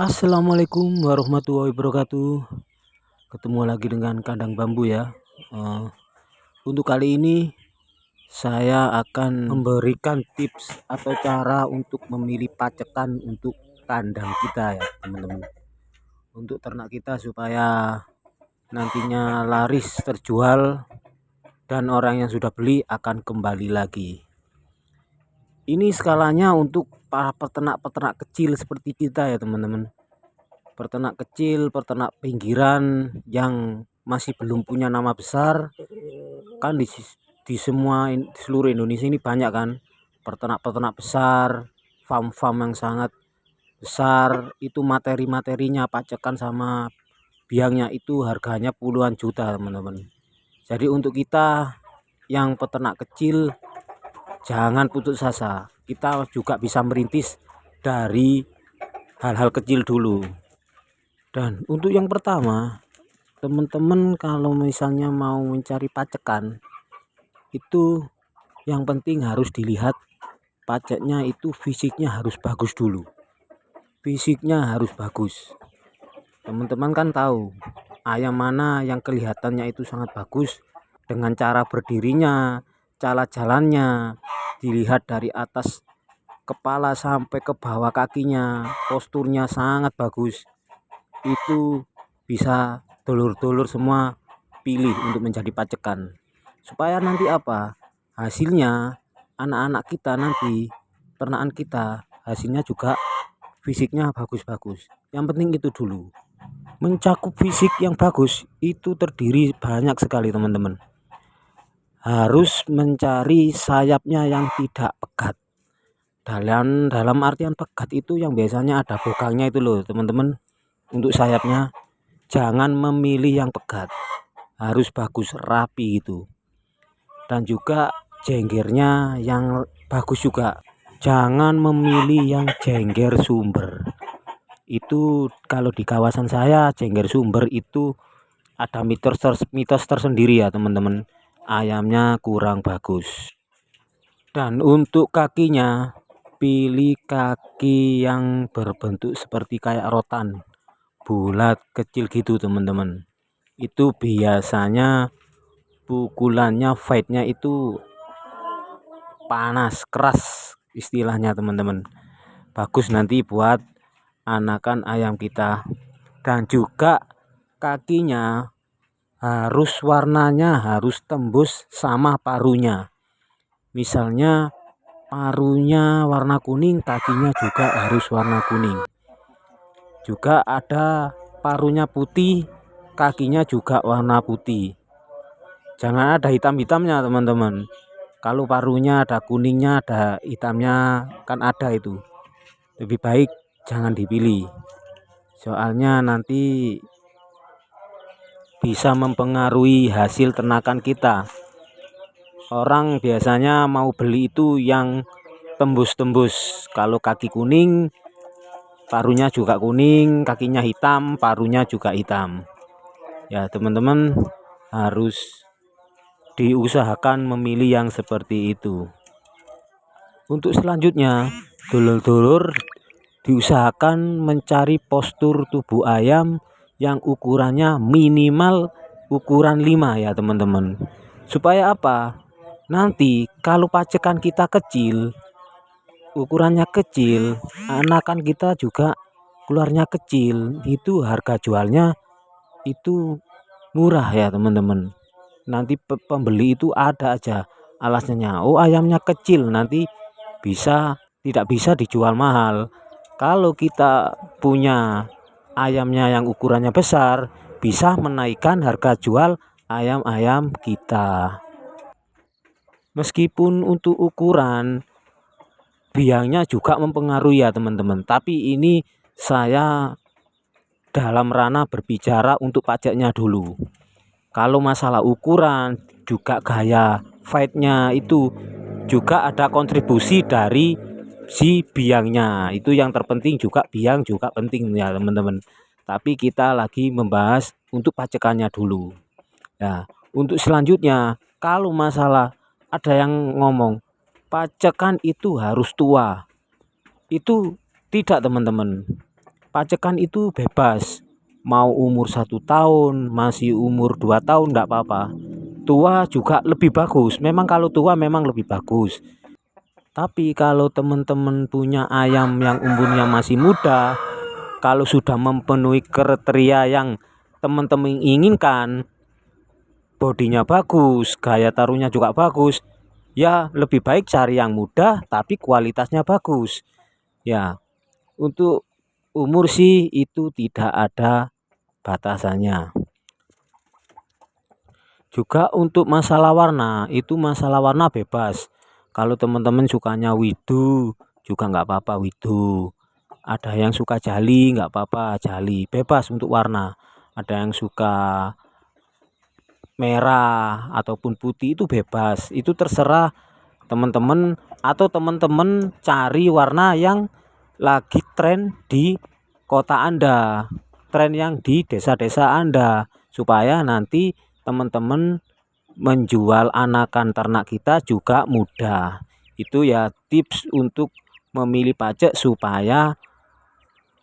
Assalamualaikum warahmatullahi wabarakatuh. Ketemu lagi dengan kandang bambu ya. Untuk kali ini saya akan memberikan tips atau cara untuk memilih pacekan untuk kandang kita ya teman-teman. Untuk ternak kita supaya nantinya laris terjual dan orang yang sudah beli akan kembali lagi. Ini skalanya untuk para peternak-peternak kecil seperti kita ya teman-teman. Peternak kecil, peternak pinggiran yang masih belum punya nama besar. Kan di seluruh Indonesia ini banyak kan peternak-peternak besar, farm-farm yang sangat besar, itu materi-materinya pacekan sama biangnya itu harganya puluhan juta teman-teman. Jadi untuk kita yang peternak kecil jangan putus asa, kita juga bisa merintis dari hal-hal kecil dulu. Dan untuk yang pertama, teman-teman kalau misalnya mau mencari pacekan, itu yang penting harus dilihat paceknya itu fisiknya harus bagus dulu. Fisiknya harus bagus. Teman-teman kan tahu ayam mana yang kelihatannya itu sangat bagus dengan cara berdirinya, cara jalannya, dilihat dari atas kepala sampai ke bawah kakinya, posturnya sangat bagus. Itu bisa dulur-dulur semua pilih untuk menjadi pacekan. Supaya nanti apa? Hasilnya anak-anak kita nanti, ternakan kita, hasilnya juga fisiknya bagus-bagus. Yang penting itu dulu. Mencakup fisik yang bagus itu terdiri banyak sekali teman-teman. Harus mencari sayapnya yang tidak pegat. Dalam artian pegat itu yang biasanya ada bokangnya itu loh teman-teman. Untuk sayapnya jangan memilih yang pegat, harus bagus rapi gitu. Dan juga jenggernya yang bagus juga, jangan memilih yang jengger sumber. Itu kalau di kawasan saya jengger sumber itu ada mitos tersendiri ya teman-teman, ayamnya kurang bagus. Dan untuk kakinya pilih kaki yang berbentuk seperti kayak rotan, bulat kecil gitu teman-teman. Itu biasanya pukulannya fightnya itu panas keras istilahnya teman-teman. Bagus nanti buat anakan ayam kita. Dan juga kakinya harus warnanya harus tembus sama parunya. Misalnya parunya warna kuning, kakinya juga harus warna kuning. Juga ada parunya putih, kakinya juga warna putih. Jangan ada hitam-hitamnya teman-teman. Kalau parunya ada kuningnya, ada hitamnya, kan ada itu. Lebih baik jangan dipilih. Soalnya nanti bisa mempengaruhi hasil ternakan kita. Orang biasanya mau beli itu yang tembus-tembus. Kalau kaki kuning, parunya juga kuning, kakinya hitam, parunya juga hitam. Ya teman-teman harus diusahakan memilih yang seperti itu. Untuk selanjutnya, dulur-dulur diusahakan mencari postur tubuh ayam yang ukurannya minimal ukuran 5 ya teman-teman. Supaya apa? Nanti kalau pacekan kita kecil, ukurannya kecil, anakan kita juga keluarnya kecil, itu harga jualnya itu murah ya teman-teman. Nanti pembeli itu ada aja alasannya, oh ayamnya kecil, nanti tidak bisa dijual mahal. Kalau kita punya ayamnya yang ukurannya besar, bisa menaikkan harga jual ayam-ayam kita. Meskipun untuk ukuran biangnya juga mempengaruhi ya teman-teman, tapi ini saya dalam ranah berbicara untuk pajaknya dulu. Kalau masalah ukuran juga gaya fightnya itu juga ada kontribusi dari si biangnya. Itu yang terpenting, juga biang juga penting ya teman-teman. Tapi kita lagi membahas untuk pacekannya dulu. Nah, untuk selanjutnya kalau masalah ada yang ngomong pacekan itu harus tua. Itu tidak teman-teman. pacekan itu bebas, mau umur 1 tahun, masih umur 2 tahun enggak apa-apa. Tua juga lebih bagus, memang kalau tua memang lebih bagus. Tapi kalau teman-teman punya ayam yang umurnya masih muda, kalau sudah memenuhi kriteria yang teman-teman inginkan, bodinya bagus, gaya taruhnya juga bagus, ya lebih baik cari yang muda tapi kualitasnya bagus. Ya, untuk umur sih itu tidak ada batasannya. Juga untuk masalah warna, itu masalah warna bebas. Kalau teman-teman sukanya widu juga nggak apa-apa widu. Ada yang suka jali nggak apa-apa jali, bebas untuk warna. Ada yang suka merah ataupun putih itu bebas, itu terserah teman-teman, atau teman-teman cari warna yang lagi tren di kota Anda, tren yang di desa-desa Anda, supaya nanti teman-teman menjual anakan ternak kita juga mudah. Itu ya tips untuk memilih pacek supaya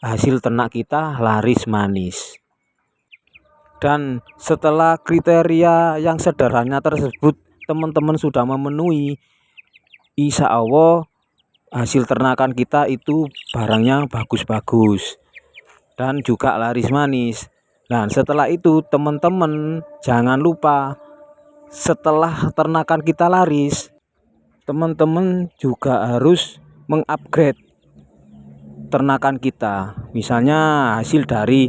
hasil ternak kita laris manis. Dan setelah kriteria yang sederhana tersebut teman-teman sudah memenuhi, insya Allah hasil ternakan kita itu barangnya bagus-bagus dan juga laris manis. Dan setelah itu teman-teman jangan lupa, setelah ternakan kita laris, teman-teman juga harus mengupgrade ternakan kita. Misalnya hasil dari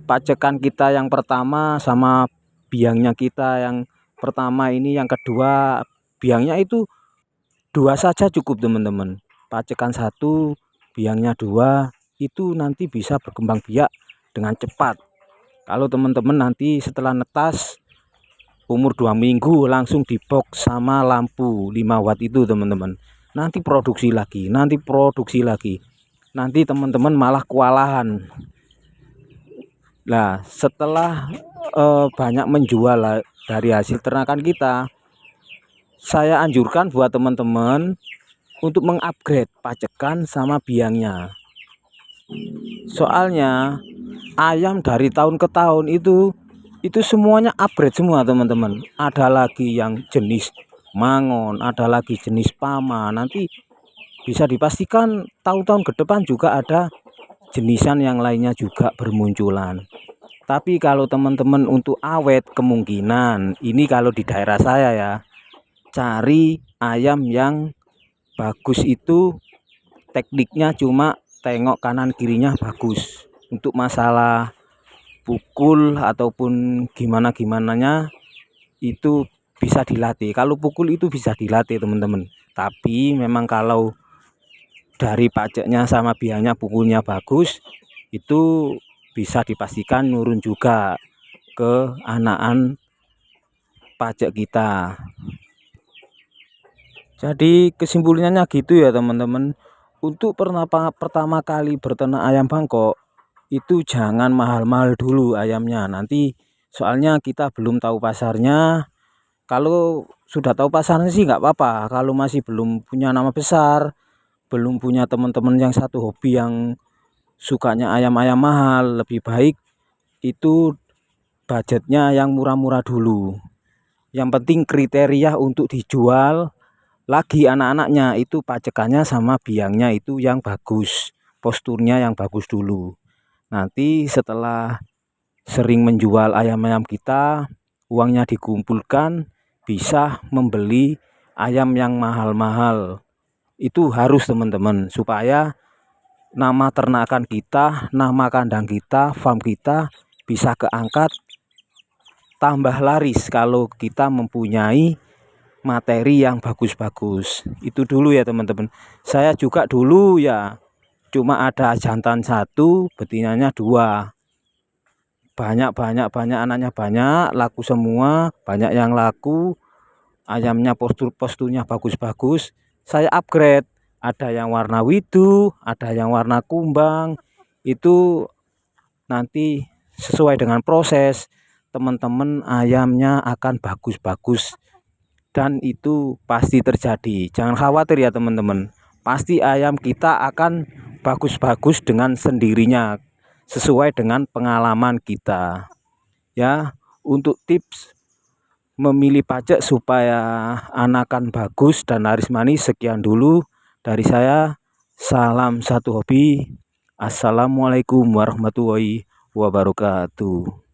pacekan kita yang pertama sama biangnya kita yang pertama ini, yang kedua biangnya itu 2 saja cukup teman-teman. Pacekan 1, biangnya 2, itu nanti bisa berkembang biak dengan cepat. Kalau teman-teman nanti setelah netas umur 2 minggu langsung di box sama lampu 5 watt itu teman-teman, nanti produksi lagi, nanti teman-teman malah kewalahan. Nah, setelah banyak menjual dari hasil ternakan kita, saya anjurkan buat teman-teman untuk mengupgrade pacekan sama biangnya. Soalnya ayam dari tahun ke tahun itu semuanya upgrade semua teman-teman. Ada lagi yang jenis mangon, ada lagi jenis pama. Nanti bisa dipastikan tahun-tahun ke depan juga ada jenisan yang lainnya juga bermunculan. Tapi kalau teman-teman untuk awet, kemungkinan ini kalau di daerah saya ya, cari ayam yang bagus itu tekniknya cuma tengok kanan kirinya bagus. Untuk masalah pukul ataupun gimana-gimananya itu bisa dilatih. Kalau pukul itu bisa dilatih teman-teman. Tapi memang kalau dari pajaknya sama biayanya pukulnya bagus, itu bisa dipastikan nurun juga ke anakan pajak kita. Jadi kesimpulannya gitu ya teman-teman. Untuk pertama kali berternak ayam Bangkok itu jangan mahal-mahal dulu ayamnya, nanti soalnya kita belum tahu pasarnya. Kalau sudah tahu pasarnya sih nggak apa-apa, kalau masih belum punya nama besar, belum punya teman-teman yang satu hobi yang sukanya ayam-ayam mahal, lebih baik itu budgetnya yang murah-murah dulu. Yang penting kriteria untuk dijual lagi anak-anaknya itu pacekannya sama biangnya itu yang bagus, posturnya yang bagus dulu. Nanti setelah sering menjual ayam-ayam kita, uangnya dikumpulkan, bisa membeli ayam yang mahal-mahal. Itu harus teman-teman, supaya nama ternakan kita, nama kandang kita, farm kita bisa keangkat, tambah laris kalau kita mempunyai materi yang bagus-bagus. Itu dulu ya teman-teman. Saya juga dulu ya cuma ada jantan 1, betinanya 2. Banyak anaknya banyak, laku semua, banyak yang laku. Ayamnya posturnya bagus-bagus. Saya upgrade, ada yang warna widu, ada yang warna kumbang. Itu nanti sesuai dengan proses, teman-teman ayamnya akan bagus-bagus dan itu pasti terjadi. Jangan khawatir ya teman-teman, pasti ayam kita akan bagus-bagus dengan sendirinya sesuai dengan pengalaman kita. Ya, untuk tips memilih pajak supaya anakan bagus dan laris manis, sekian dulu dari saya. Salam satu hobi. Assalamualaikum warahmatullahi wabarakatuh.